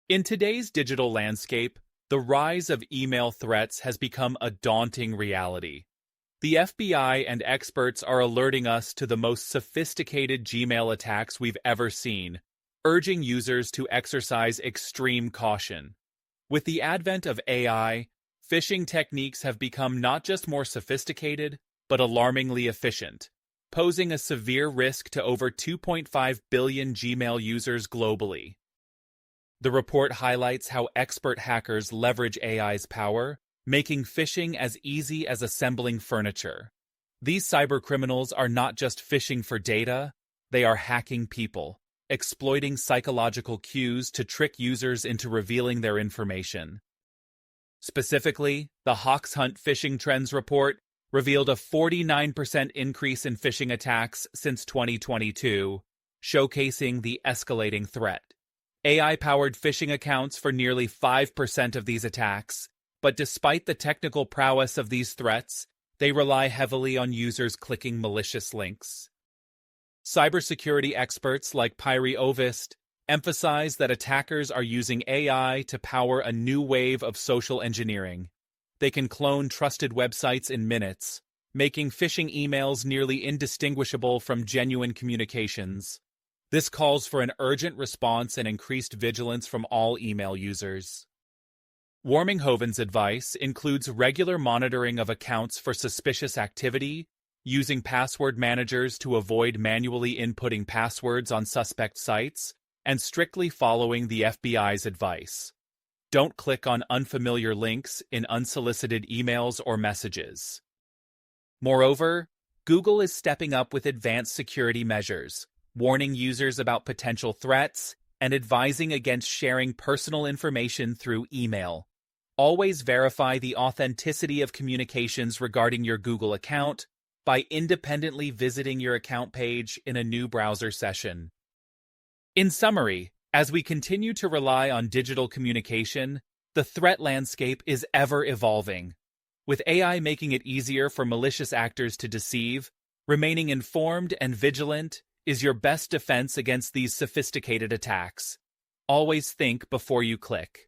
In today's digital landscape, the rise of email threats has become a daunting reality. The FBI and experts are alerting us to the most sophisticated Gmail attacks we've ever seen, urging users to exercise extreme caution. With the advent of AI, phishing techniques have become not just more sophisticated, but alarmingly efficient, posing a severe risk to over 2.5 billion Gmail users globally. The report highlights how expert hackers leverage AI's power, making phishing as easy as assembling furniture. These cybercriminals are not just phishing for data, they are hacking people, exploiting psychological cues to trick users into revealing their information. Specifically, the Hawks Hunt Phishing Trends report revealed a 49% increase in phishing attacks since 2022, showcasing the escalating threat. AI-powered phishing accounts for nearly 5% of these attacks, but despite the technical prowess of these threats, they rely heavily on users clicking malicious links. Cybersecurity experts like Pyri Ovist emphasize that attackers are using AI to power a new wave of social engineering. They can clone trusted websites in minutes, making phishing emails nearly indistinguishable from genuine communications. This calls for an urgent response and increased vigilance from all email users. Warminghoven's advice includes regular monitoring of accounts for suspicious activity, using password managers to avoid manually inputting passwords on suspect sites, and strictly following the FBI's advice. Don't click on unfamiliar links in unsolicited emails or messages. Moreover, Google is stepping up with advanced security measures, warning users about potential threats and advising against sharing personal information through email. Always verify the authenticity of communications regarding your Google account by independently visiting your account page in a new browser session. In summary, as we continue to rely on digital communication, the threat landscape is ever evolving. With AI making it easier for malicious actors to deceive, remaining informed and vigilant is your best defense against these sophisticated attacks. Always think before you click.